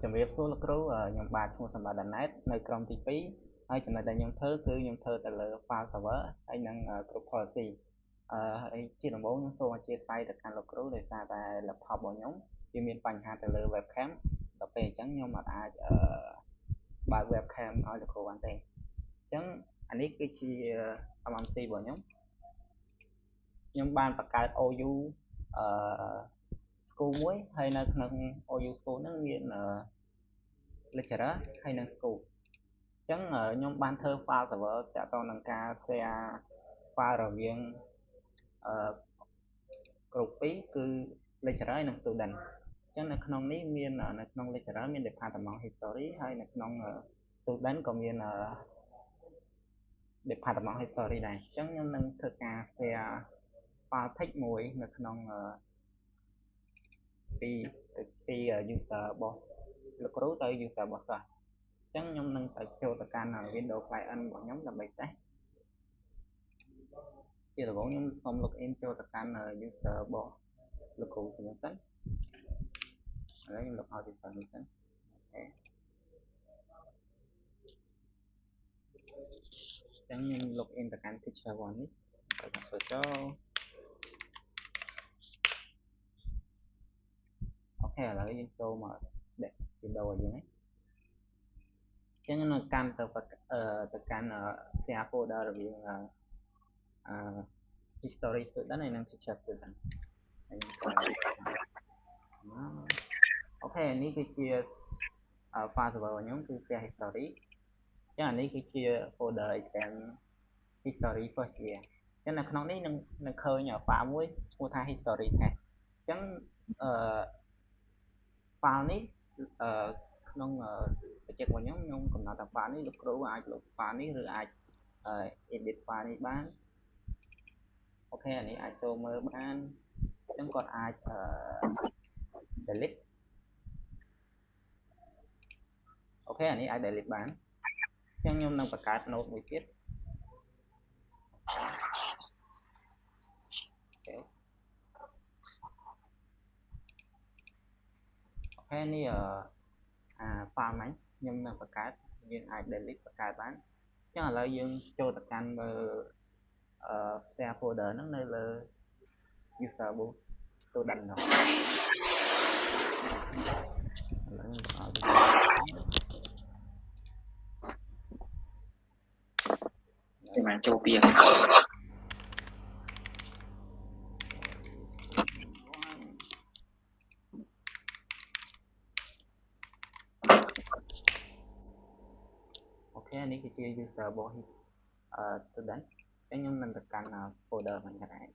ជំរាបសួរលោកគ្រូខ្ញុំបាទឈ្មោះសម្បត្តិដាណេតនៅក្រុមទី2ហើយចំណុចដែលខ្ញុំធ្វើគឺខ្ញុំធ្វើទៅលើ file server ហើយនឹង group policy ហើយជាដំបូងខ្ញុំសូមអធិស្ឋានទៅកាន់លោកគ្រូដោយសារតែ laptop របស់ខ្ញុំវាមានបញ្ហាទៅលើ webcam ដល់ពេលអញ្ចឹងខ្ញុំអាចបើក webcam ឲ្យលោកគ្រូបានទេអញ្ចឹងអានេះគឺជា MMC របស់ខ្ញុំបានបង្កើត OU school មួយហើយនៅក្នុង OU school ហ្នឹងមានlecturer ហើយនឹង school អញ្ចឹងខ្ញុំបានធ្វើ file server តាក់ទងនឹងការ share file រវាងgroup 2គឺ lecturer ហើយនិង student អញ្ចឹងនៅក្នុងនេះមាននៅក្នុង lecturer មាន department history ហើយនៅក្នុង student ក៏មានdepartment history ដែរអញ្ចឹងខ្ញុំនឹងធ្វើការ share file text មួយនៅក្នុងពី user របស់លោកគ្រូទៅ user របស់សិស្សអញ្ចឹងខ្ញុំនឹងទៅចូលទៅកាន់ Windows client របស់ខ្ញុំដើម្បីតេស្តជាដំបូងខ្ញុំសូម login ចូលទៅកាន់ user របស់លោកគ្រូខ្ញុំសិនឥឡូវខ្ញុំ log out ពីសិននេះសិនអូខេអញ្ចឹងខ្ញុំ login ទៅកាន់ teacher 1នេះហើយខ្ញុំចូលអូខេឥឡូវយើងចូលមក Windows យើងហ្នឹងអញ្ចឹងនៅកាន់ទៅកាន់ share folder រវាងhistory student ហើយនិង teacher student ហើយអូខេនេះគឺជា file server របស់ខ្ញុំគឺ share history អញ្ចឹងអានេះគឺជា folder exam history first year អញ្ចឹងនៅក្នុងនេះនឹងឃើញ file មួយឈ្មោះថា history test អញ្ចឹងfile នេះក្នុងproject របស់ខ្ញុំកំណត់ថា file នេះលោកគ្រូអាចលុប file នេះឬអាច edit file នេះបានអូខេអានេះអាចចូលមើលបានអញ្ចឹងគាត់អាចdelete អូខេអានេះអាច delete បានអញ្ចឹងខ្ញុំនឹងបង្កើត note មួយទៀតអូខេនេះfile ហ្នឹងខ្ញុំនឹងបង្កើតយើងអាច delete បង្កើតបានអញ្ចឹងឥឡូវយើងចូលទៅកាន់មើលshare folder ហ្នឹងនៅលើ user book student នោះឥឡូវគេបានចូលពីអូខេនេះគឺជា user របស់ student អញ្ចឹងខ្ញុំនឹងទៅកាន់ folder ហ្នឹងដែរ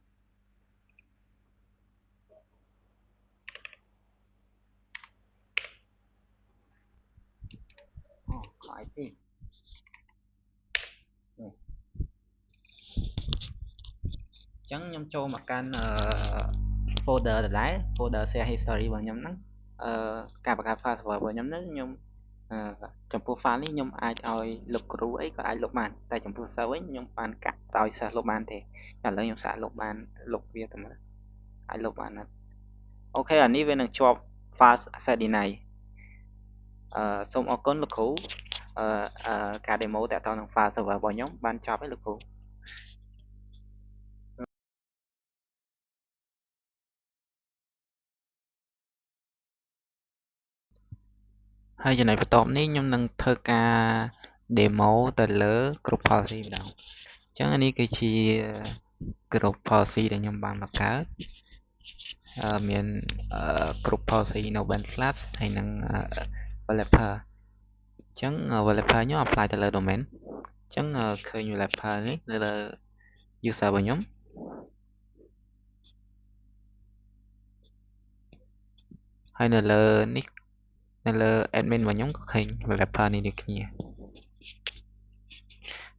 ខ IP នេះអញ្ចឹងខ្ញុំចូលមកកាន់ folder ដដែល folder share history របស់ខ្ញុំហ្នឹងការបង្កើត file server របស់ខ្ញុំហ្នឹងខ្ញុំចំពោះ file នេះខ្ញុំអាចឲ្យលោកគ្រូអីក៏អាចលុបបានតែចំពោះសិស្សវិញខ្ញុំបានកាត់ឲ្យសិស្សលុបបានទេឥឡូវខ្ញុំសាកលុបបានលុបវាទៅមើលអាចលុបបានណាអូខេអានេះវានឹងជាប់ file Ferdinand សូមអរគុណលោកគ្រូការ demo តាក់ទងនឹង file server របស់ខ្ញុំបានចប់ហើយលោកគ្រូហើយចំណុចបន្ទាប់នេះខ្ញុំនឹងធ្វើការ demo ទៅលើ group policy ម្ដងអញ្ចឹងនេះគឺជា group policy ដែលខ្ញុំបានបង្កើតមាន group policy Nobel Plus ហើយនឹង developer អញ្ចឹង developer ខ្ញុំ apply ទៅលើ domain អញ្ចឹងឃើញ developer នេះនៅលើ user របស់ខ្ញុំហើយនៅលើនេះនៅលើ admin របស់ខ្ញុំក៏ឃើញ developer នេះដូចគ្នា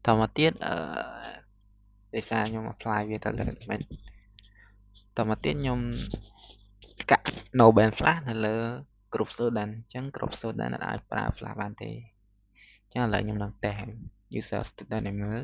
តមកទៀតដោយសារខ្ញុំ apply វាទៅលើ admin តមកទៀតខ្ញុំកាក់ Nobel Plus នៅលើ group student អញ្ចឹង group student អាចប្រើ Flash បានទេអញ្ចឹងឥឡូវខ្ញុំនឹងតេស្ត user student ឲ្យមើល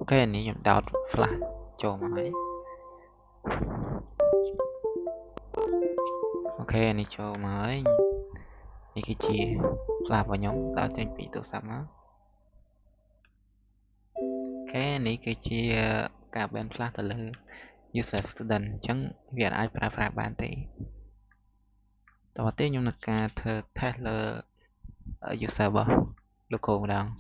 ok này nhầm đào flash cho máy ok này cho máy này cái chia flash vào nhóm đào trên bị tự sắm á cái này cái chia cả bên flash từ lư user student chẳng việc ai phải bàn tí đầu tiên nhưng là cả thơ Taylor ở user bảo local đang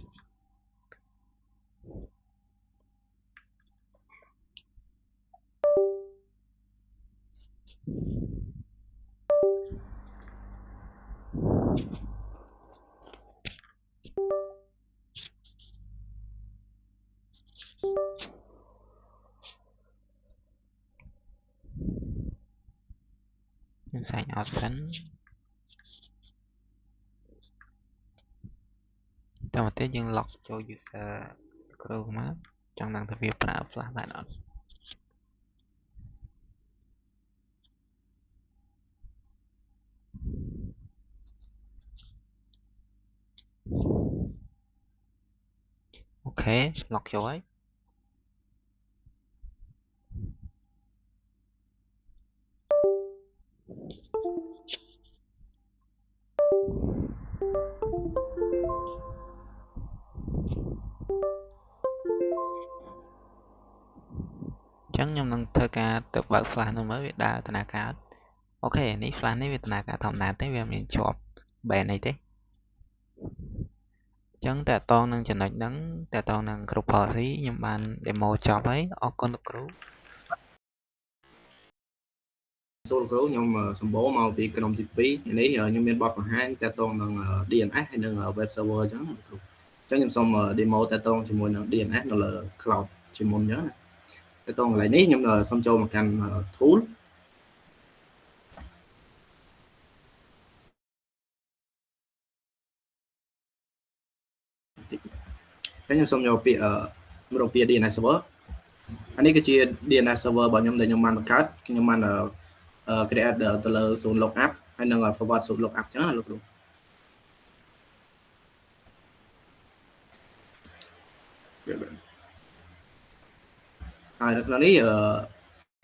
sign out sẵn đầu tiên nhưng log cho user Chrome map trong đăng việc flash lại nó ok log cho ấy chẳng nhầm năng thơ ca tự bật flash nó mới bị đa tana cả ok ní flash ní việt tana cả thòng nát tới về mình chọn bè này thế chẳngแต่ตอนនឹងចំណុចហ្នឹងតែតនឹងគ្រប់ policy ខ្ញុំបាន demo ចប់ហើយអរគុណលោកគ្រូ Soul Crew ខ្ញុំសម្បូរមកពីក្រុមទី2នេះខ្ញុំមានបទបង្ហាញតែតនឹង DNS ហើយនឹង web server អញ្ចឹងគ្រូអញ្ចឹងខ្ញុំសូម demo តែតជាមួយនឹង DNS នៅលើ cloud ជាមុនអញ្ចឹងតែតកន្លែងនេះខ្ញុំសូមចូលមកកាន់ tool ខ្ញុំសូមយកពាក្យរកពាក្យ DNS server អានេះគឺជា DNS server របស់ខ្ញុំដែលខ្ញុំបានបង្កើតខ្ញុំបានcreate ទៅលើ zone lookup ហើយនឹង forward zone lookup អញ្ចឹងលោកគ្រូហើយនៅក្នុងនេះ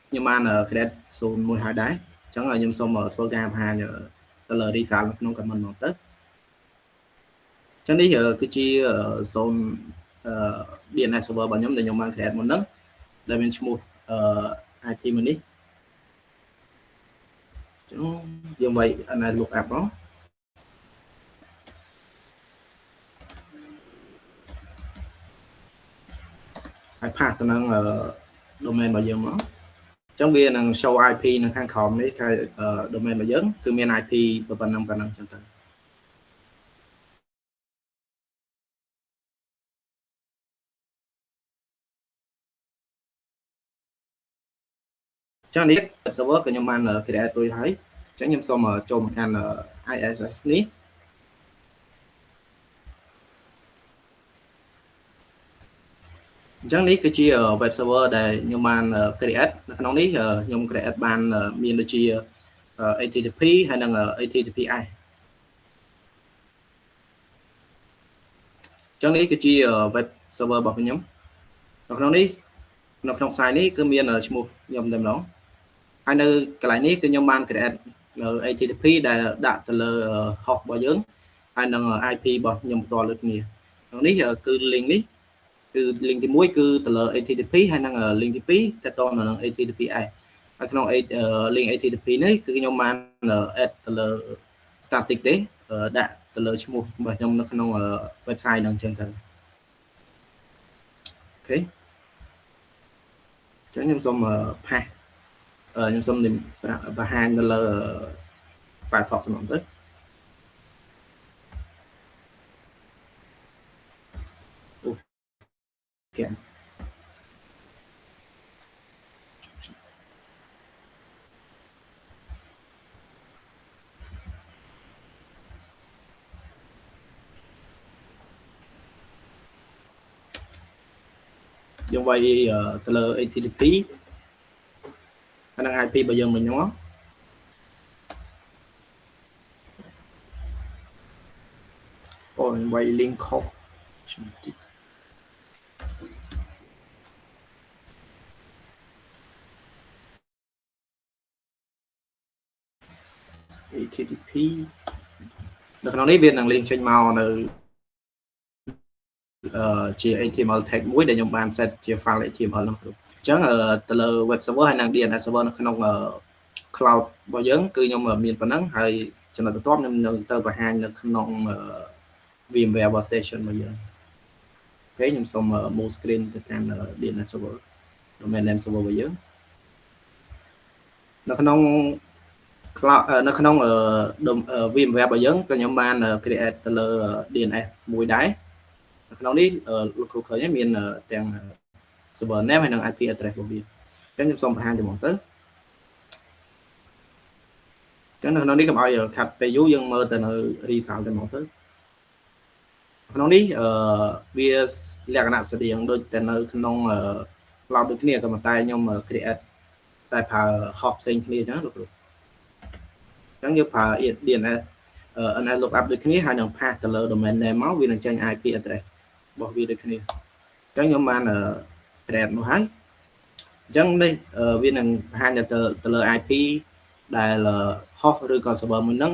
ខ្ញុំបាន create zone មួយហើយដែរអញ្ចឹងខ្ញុំសូមធ្វើការបង្ហាញទៅលើ result នៅក្នុង comment មកទៅអញ្ចឹងនេះគឺជា zone DNS server របស់ខ្ញុំដែលខ្ញុំបាន create មុនហ្នឹងដែលមានឈ្មោះIP មួយនេះចឹងយើងវាយ analyze lookup មកហើយផាសទៅនឹង domain របស់យើងមកអញ្ចឹងវានឹង show IP នៅខាងក្រោមនេះគឺ domain របស់យើងគឺមាន IP ប៉ុណ្ណឹងចឹងទៅចឹងនេះ server ក៏ខ្ញុំបាន create រួចហើយអញ្ចឹងខ្ញុំសូមចូលមកកាន់ ISS នេះអញ្ចឹងនេះគឺជា web server ដែលខ្ញុំបាន create នៅក្នុងនេះខ្ញុំ create បានមានដូចជា HTTP ហើយនិង HTTPS អញ្ចឹងនេះគឺជា web server របស់ខ្ញុំនៅក្នុងនេះនៅក្នុង site នេះគឺមានឈ្មោះខ្ញុំតែម្ដងហើយនៅកន្លែងនេះគឺខ្ញុំបាន create នៅ HTTP ដែលដាក់ទៅលើ host របស់យើងហើយនឹង IP របស់ខ្ញុំផ្ទាល់ដូចគ្នាក្នុងនេះគឺ link នេះគឺ link ទី1គឺទៅលើ HTTP ហើយនឹង link ទី2ទៅតនឹង HTTPS ហើយក្នុង link HTTP នេះគឺខ្ញុំបាន add ទៅលើ static ទេដាក់ទៅលើឈ្មោះរបស់ខ្ញុំនៅក្នុង website ហ្នឹងអញ្ចឹងទៅអូខេអញ្ចឹងខ្ញុំសូមផាសខ្ញុំសូមបង្ហាញនៅលើ Firefox ទៅទៅអូខេយើងវាយទៅលើ HTTP ហើយនឹង IP របស់យើងមិញហ្នឹងមកអូវាយ link ខុស HTTP នៅក្នុងនេះវានឹង link ចេញមកនៅជា HTML tag មួយដែលខ្ញុំបាន set ជា file HTML នោះគ្រូអញ្ចឹងទៅលើ web server ហើយនិង DNS server នៅក្នុង cloud របស់យើងគឺខ្ញុំមានប៉ុណ្ណឹងហើយចំណុចបន្ទាប់ខ្ញុំនឹងទៅបង្ហាញនៅក្នុង VMware Workstation របស់យើងអូខេខ្ញុំសូម move screen ទៅកាន់ DNS server domain name server របស់យើងនៅក្នុង cloud នៅក្នុង VMware របស់យើងក៏ខ្ញុំបាន create ទៅលើ DNS មួយដែរនៅក្នុងនេះលោកគ្រូឃើញមានទាំង server name ហើយនិង IP address របស់វាអញ្ចឹងខ្ញុំសូមបង្ហាញទៅទៅអញ្ចឹងនៅក្នុងនេះកុំឲ្យខាត់ពេលយូរយើងមើលទៅនៅ result ទៅមកទៅក្នុងនេះវាលក្ខណៈស្តៀងដូចតែនៅក្នុង cloud ដូចគ្នាក៏ប៉ុន្តែខ្ញុំ create តែប្រើ host ផ្សេងគ្នាអញ្ចឹងលោកគ្រូអញ្ចឹងយើងប្រើ DNS NS lookup ដូចគ្នាហើយនឹង pass ទៅលើ domain name មកវានឹងចេញ IP address របស់វាដូចគ្នាអញ្ចឹងខ្ញុំបាន create នោះហើយអញ្ចឹងនេះវានឹងបង្ហាញទៅលើ IP ដែល host ឬក៏ server មួយហ្នឹង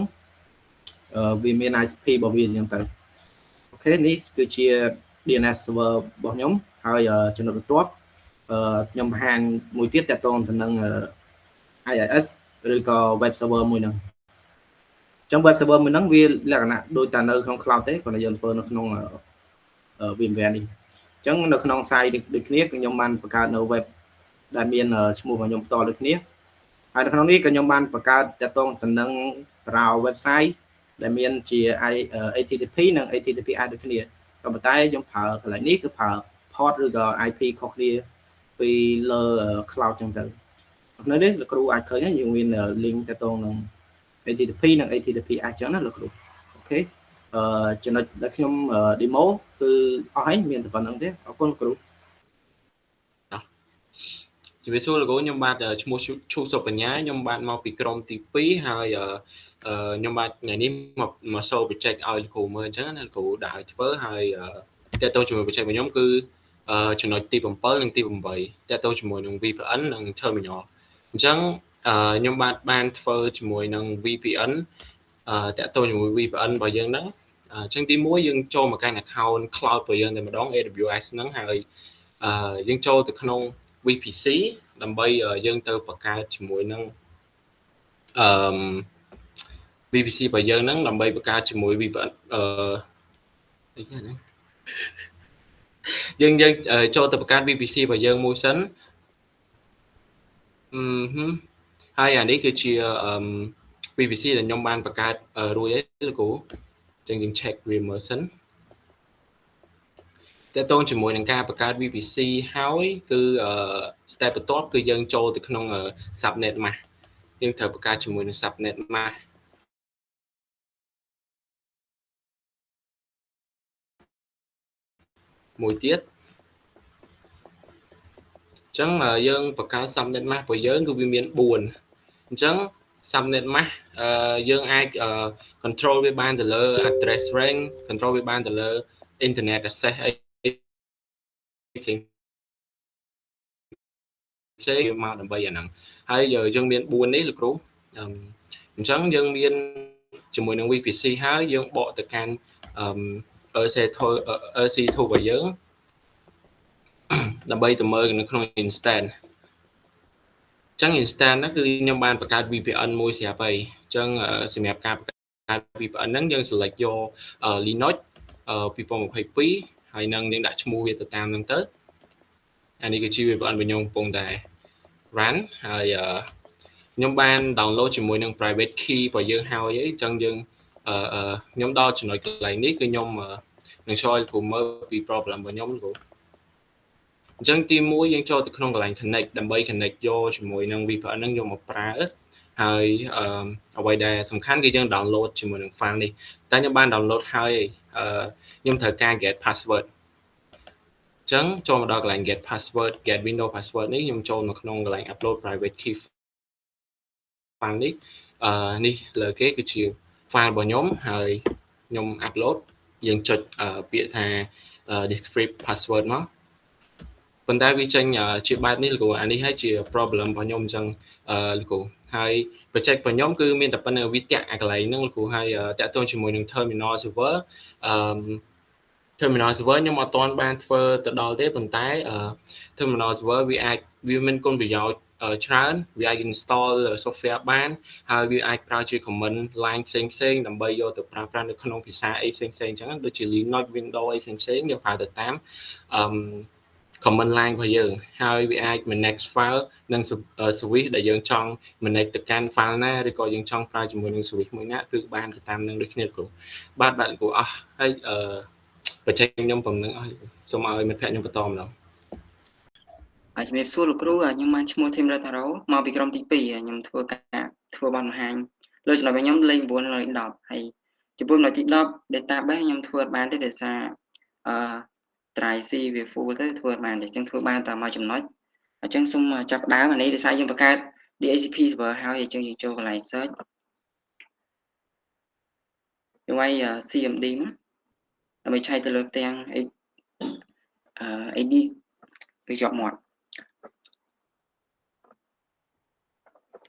វាមាន IP របស់វាអញ្ចឹងទៅអូខេនេះគឺជា DNS server របស់ខ្ញុំហើយចំណុចបន្ទាប់ខ្ញុំបង្ហាញមួយទៀតទាក់ទងទៅនឹង IIS ឬក៏ web server មួយហ្នឹងអញ្ចឹង web server មួយហ្នឹងវាលក្ខណៈដូចតែនៅក្នុង cloud ទេគាត់យើងធ្វើនៅក្នុង VMware នេះអញ្ចឹងនៅក្នុង site ដូចគ្នាខ្ញុំបានបង្កើតនៅ web ដែលមានឈ្មោះរបស់ខ្ញុំផ្ទាល់ដូចគ្នាហើយនៅក្នុងនេះក៏ខ្ញុំបានបង្កើតទាក់ទងទៅនឹង browser website ដែលមានជា HTTP និង HTTPS ដូចគ្នាក៏ប៉ុន្តែខ្ញុំប្រើកន្លែងនេះគឺប្រើ port ឬក៏ IP ខុសគ្នាពីលើ cloud ចឹងទៅនៅនេះលោកគ្រូអាចឃើញយើងមាន link ទាក់ទងនឹង HTTP និង HTTPS ចឹងណាលោកគ្រូអូខេចំណុចដែលខ្ញុំ demo គឺអស់ហើយមានតែប៉ុណ្្នឹងទេអរគុណលោកគ្រូជំរាបសួរលោកគ្រូខ្ញុំបាទឈ្មោះឈូសុបញ្ញាខ្ញុំបាទមកពីក្រុមទី2ហើយខ្ញុំបាទថ្ងៃនេះមកសូវ project ឲ្យលោកគ្រូមើលអញ្ចឹងណាលោកគ្រូដាក់ឲ្យធ្វើហើយតើតើជាមួយ project របស់ខ្ញុំគឺចំណុចទី7និងទី8តើតើជាមួយនឹង VPN និង terminal អញ្ចឹងខ្ញុំបានធ្វើជាមួយនឹង VPN តើតើជាមួយ VPN របស់យើងហ្នឹងអញ្ចឹងទី1យើងចូលមកកាន់ account cloud របស់យើងតែម្ដង AWS ហ្នឹងហើយយើងចូលទៅក្នុង VPC ដើម្បីយើងទៅបង្កើតជាមួយនឹងVPC របស់យើងហ្នឹងដើម្បីបង្កើតជាមួយ VPN នេះណាយើងចូលទៅបង្កើត VPC របស់យើងមួយសិនហើយអានេះគឺជា VPC ដែលខ្ញុំបានបង្កើតរួចហើយលោកគ្រូអញ្ចឹងយើង check វាមើលសិនតើតើជាមួយនឹងការបង្កើត VPC ហើយគឺ step បន្ទាប់គឺយើងចូលទៅក្នុង subnet mask យើងត្រូវបង្កើតជាមួយនឹង subnet mask មួយទៀតអញ្ចឹងយើងបង្កើត subnet mask របស់យើងគឺវាមាន4អញ្ចឹង subnet mask យើងអាច control វាបានទៅលើ address range control វាបានទៅលើ internet access អីផ្សេងមកដើម្បីអាហ្នឹងហើយយើងមាន4នេះលោកគ្រូអញ្ចឹងយើងមានជាមួយនឹង VPC ហើយយើងបកទៅកាន់ EC2 របស់យើងដើម្បីទៅមើលនៅក្នុង instance អញ្ចឹង instance ហ្នឹងគឺខ្ញុំបានបង្កើត VPN មួយស្រាប់ហើយអញ្ចឹងសម្រាប់ការបង្កើត VPN ហ្នឹងយើង select យក Linux 2022ហើយនឹងយើងដាក់ឈ្មោះវាទៅតាមហ្នឹងទៅអានេះគឺជា VPN របស់ខ្ញុំកំពុងតែ run ហើយខ្ញុំបាន download ជាមួយនឹង private key របស់យើងហើយអញ្ចឹងយើងខ្ញុំដល់ចំណុចកន្លែងនេះគឺខ្ញុំនឹងចូលគ្រូមើលពី problem របស់ខ្ញុំគ្រូអញ្ចឹងទី1យើងចូលទៅក្នុងកន្លែង connect ដើម្បី connect យកជាមួយនឹង VPN ហ្នឹងយកមកប្រើហើយអ្វីដែលសំខាន់គឺយើង download ជាមួយនឹង file នេះតែខ្ញុំបាន download ហើយខ្ញុំត្រូវការ get password អញ្ចឹងចូលមកដល់កន្លែង get password get window password នេះខ្ញុំចូលនៅក្នុងកន្លែង upload private key file នេះនេះលើគេគឺជា file របស់ខ្ញុំហើយខ្ញុំ upload យើងចុចពាក្យថា descript password មក ប៉ុន្តែវាចេញជាបែបនេះលោកគ្រូអានេះហើយជា problem របស់ខ្ញុំអញ្ចឹងលោកគ្រូហើយ project របស់ខ្ញុំគឺមានតែប៉ុណ្្នឹងវាតាក់អាកន្លែងហ្នឹងលោកគ្រូហើយតាក់ទងជាមួយនឹង terminal server terminal server ខ្ញុំអត់ទាន់បានធ្វើទៅដល់ទេប៉ុន្តែ terminal server វាមានគុណប្រយោជន៍ច្រើនវាអាច install software បានហើយវាអាចប្រើជា command line ផ្សេងៗដើម្បីយកទៅប្រើប្រាស់នៅក្នុងភាសាអីផ្សេងៗអញ្ចឹងដូចជា Linux Windows អីផ្សេងៗយកប្រើទៅតាម command line របស់យើងហើយវាអាច manage file និង switch ដែលយើងចង់ manage ទៅកាន់ file ណាឬក៏យើងចង់ប្រើជាមួយនឹង switch មួយណាគឺបានទៅតាមនឹងដូចគ្នាគ្រូបាទគ្រូអស់ហើយបច្ចេកខ្ញុំប៉ុណ្្នឹងអស់សូមឲ្យមិត្តភក្តិខ្ញុំបន្តម្ដងជំរាបសួរលោកគ្រូខ្ញុំបានឈ្មោះធីមរតរ៉ូមកពីក្រុមទី2ខ្ញុំធ្វើការធ្វើបទបង្ហាញលើចំណុចរបស់ខ្ញុំលេខ9លេខ10ហើយចំពោះចំណុចទី10 database ខ្ញុំធ្វើអត់បានទេដោយសារtry C វា full ទៅធ្វើអត់បានទេអញ្ចឹងធ្វើបានតែមួយចំណុចអញ្ចឹងសូមចាប់ដើមអានេះដោយសារយើងបង្កើត DHCP server ហើយអញ្ចឹងយើងចូលកន្លែង search យើងវាយ CMD មកដើម្បីឆែកទៅលើទាំង AD វាជាប់មាត់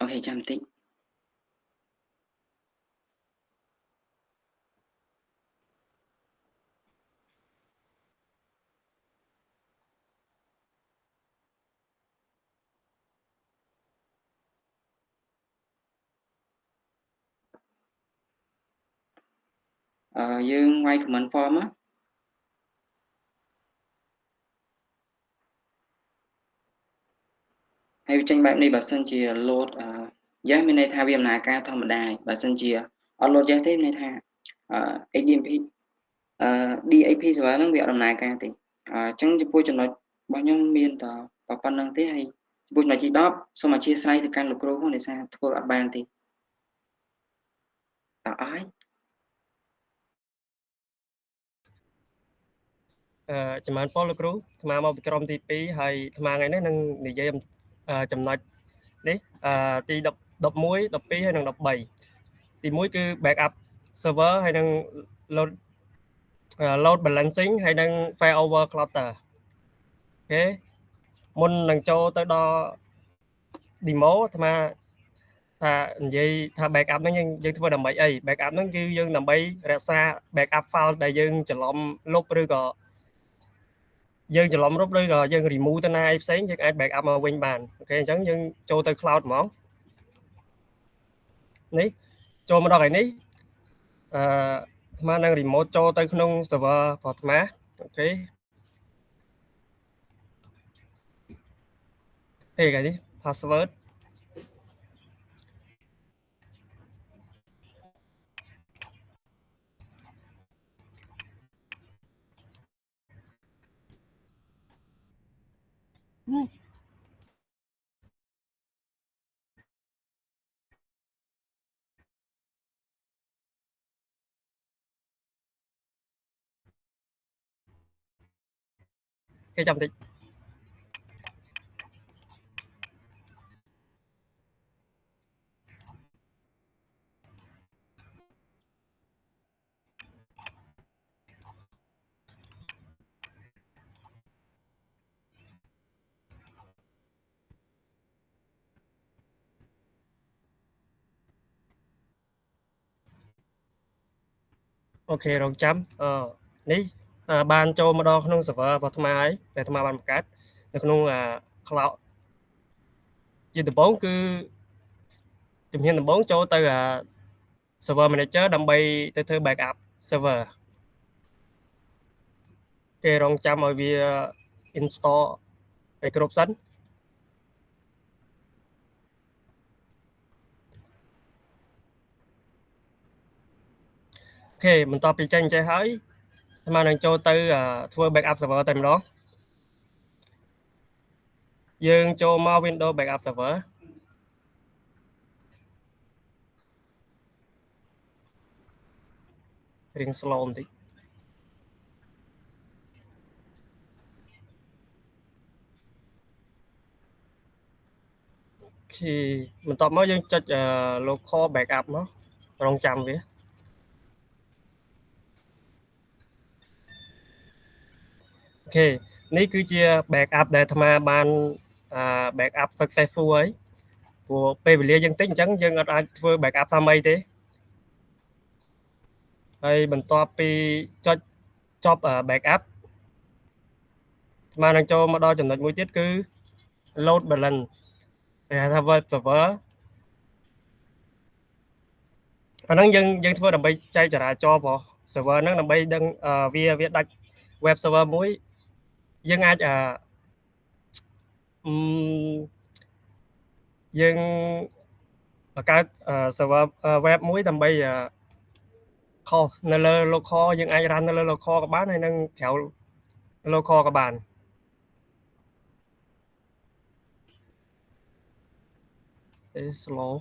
អូខេចាំបន្តិចយើងវាយ command form មកហើយវាចេញបែបនេះបើសិនជា load yes មានន័យថាវាដំណើរការធម្មតាបើសិនជាអត់ load yes ទេមានន័យថា ADMP DAP server ហ្នឹងវាអត់ដំណើរការទេអញ្ចឹងចំពោះចំណុចរបស់ខ្ញុំមានតែប៉ុណ្្នឹងទេហើយចំពោះចំណុចទី10សូមអធិស្ឋានទៅកាន់លោកគ្រូផងដោយសារធ្វើអត់បានទេតើអស់ចំណានពលលោកគ្រូស្មាមកពីក្រុមទី2ហើយស្មាថ្ងៃនេះនឹងនិយាយចំណុចនេះទី11 12ហើយនិង13ទី1គឺ backup server ហើយនិង load balancing ហើយនិង failover cluster អូខេមុននឹងចូលទៅដល់ demo ស្មាថានិយាយថា backup ហ្នឹងយើងធ្វើដើម្បីអី backup ហ្នឹងគឺយើងដើម្បីរក្សា backup file ដែលយើងច្រឡំលុបឬក៏យើងច្រឡំរົບឬក៏យើង remove ទៅណាអីផ្សេងយើងអាច backup មកវិញបានអូខេអញ្ចឹងយើងចូលទៅ cloud ហ្មងនេះចូលមកដល់ឯនេះស្មើនឹង remote ចូលទៅក្នុង server របស់ស្មើអូខេគេនេះ password គេចាំតិចអូខេរងចាំនេះបានចូលមកដល់ក្នុង server របស់អាត្មាហើយតែអាត្មាបានបង្កើតនៅក្នុង cloud ជាដំបូងគឺជំហានដំបូងចូលទៅ server manager ដើម្បីទៅធ្វើ backup server គេរងចាំឲ្យវា install ឲ្យគ្រប់សិនអូខេបន្ទាប់ពីចេញចេះហើយអាត្មានឹងចូលទៅធ្វើ backup server តែម្ដងយើងចូលមក Windows backup server រៀង slow បន្តិចអូខេបន្ទាប់មកយើងចុច local backup មករងចាំវាអូ ខេនេះគឺជា backup ដែលអាត្មាបាន backup successful ហើយព្រោះពេលវេលាយើងតិចអញ្ចឹងយើងអត់អាចធ្វើ backup តាមអីទេហើយបន្ទាប់ពីចុចចប់ backup អាត្មានឹងចូលមកដល់ចំណុចមួយទៀតគឺ load balance គេហៅថា web server អាហ្នឹងយើងធ្វើដើម្បីចែកចរាចរណ៍របស់ server ហ្នឹងដើម្បីដឹងវាដាច់ web server មួយយើងអាចយើងបង្កើត server web មួយដើម្បីខុសនៅលើ local យើងអាច run នៅលើ local ក៏បានហើយនឹងក្រៅ local ក៏បានslow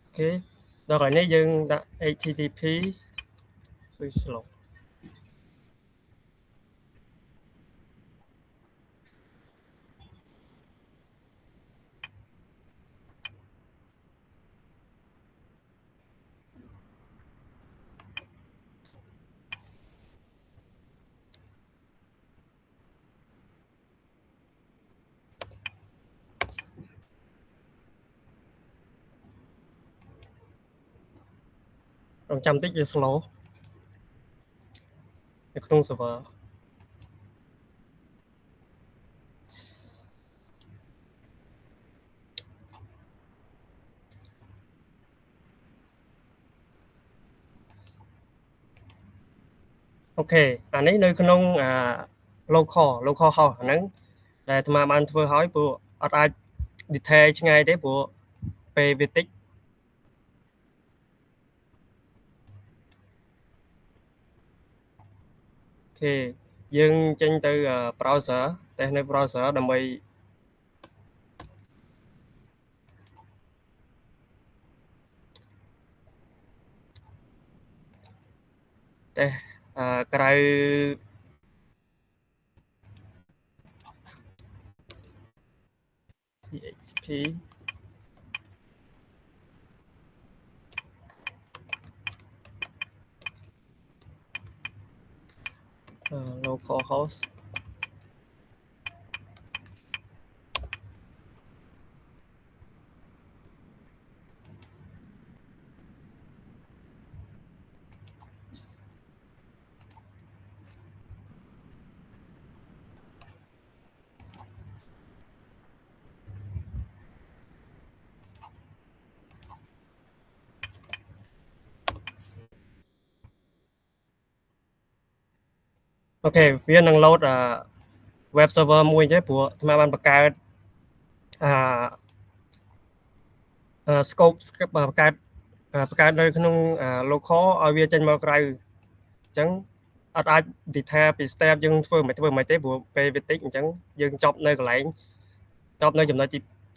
អូខេដល់កន្លែងនេះយើងដាក់ http free slow រងចាំតិចវា slow នៅក្នុង server អូខេអានេះនៅក្នុងlocal host អាហ្នឹងដែលអាត្មាបានធ្វើហើយព្រោះអត់អាច detail ឆ្ងាយទេព្រោះពេលវាតិចអូខេយើងចេញទៅ browser តេស្តនៅ browser ដើម្បីតេស្តក្រៅPHP local hostអូខេវានឹង load web server មួយទេព្រោះអាត្មាបានបង្កើតscope បង្កើតនៅក្នុង local ឲ្យវាចេញមកក្រៅអញ្ចឹងអត់អាច detail ពី step យើងធ្វើមិនទេព្រោះពេលវាតិចអញ្ចឹងយើងចប់នៅកន្លែងចប់នៅចំណុច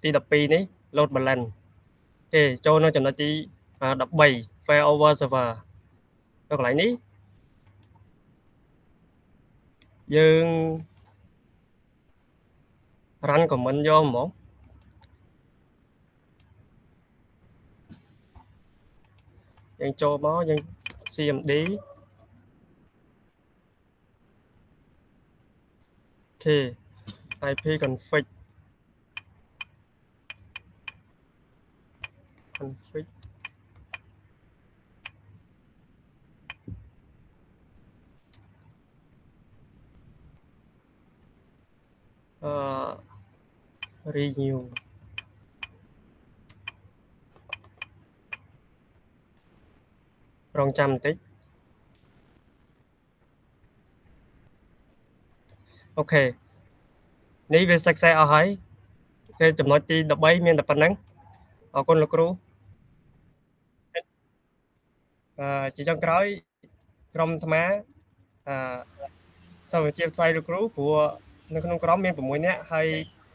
ទី12នេះ load balance អូខេចូលនៅចំណុចទី13 failover server នៅកន្លែងនេះយើង run command យកហ្មងយើងចូលមកយើង cmd អូខេ ip config renew រងចាំបន្តិចអូខេនេះវា success អស់ហើយគេចំណុចទី13មានតែប៉ុណ្្នឹងអរគុណលោកគ្រូជាចុងក្រោយក្រុមអាត្មាសូមអធិស្ឋានលោកគ្រូព្រោះនៅក្នុងក្រុមមាន6នាក់ហើយ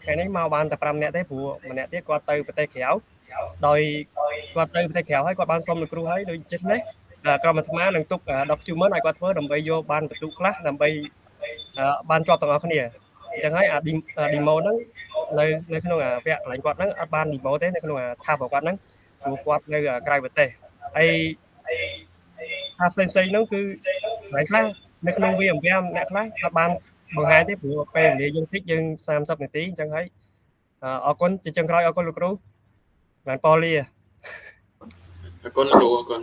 ថ្ងៃនេះមកបានតែ5នាក់ទេព្រោះម្នាក់ទៀតគាត់ទៅប្រទេសក្រៅដោយគាត់ទៅប្រទេសក្រៅហើយគាត់បានសុំលោកគ្រូហើយដូចចិត្តនេះ ក្រុមអាត្មានឹងទុក document ឲ្យគាត់ធ្វើដើម្បីយកបានបន្ទុកខ្លះដើម្បីបានជាប់ទាំងអស់គ្នាអញ្ចឹងហើយdemo ហ្នឹងនៅក្នុងវគ្គកន្លែងគាត់ហ្នឹងអត់បាន demo ទេនៅក្នុងថារបស់គាត់ហ្នឹងព្រោះគាត់នៅក្រៅប្រទេសហើយថាផ្សេងហ្នឹងគឺកន្លែងខ្លះនៅក្នុងវា5អ្នកខ្លះអត់បានបង្ហាញទេព្រោះពេលវេលាយើងតិចយើង30នាទីអញ្ចឹងហើយអរគុណជាចុងក្រោយអរគុណលោកគ្រូបានប៉ូលីអរគុណលោកគ្រូអរគុណ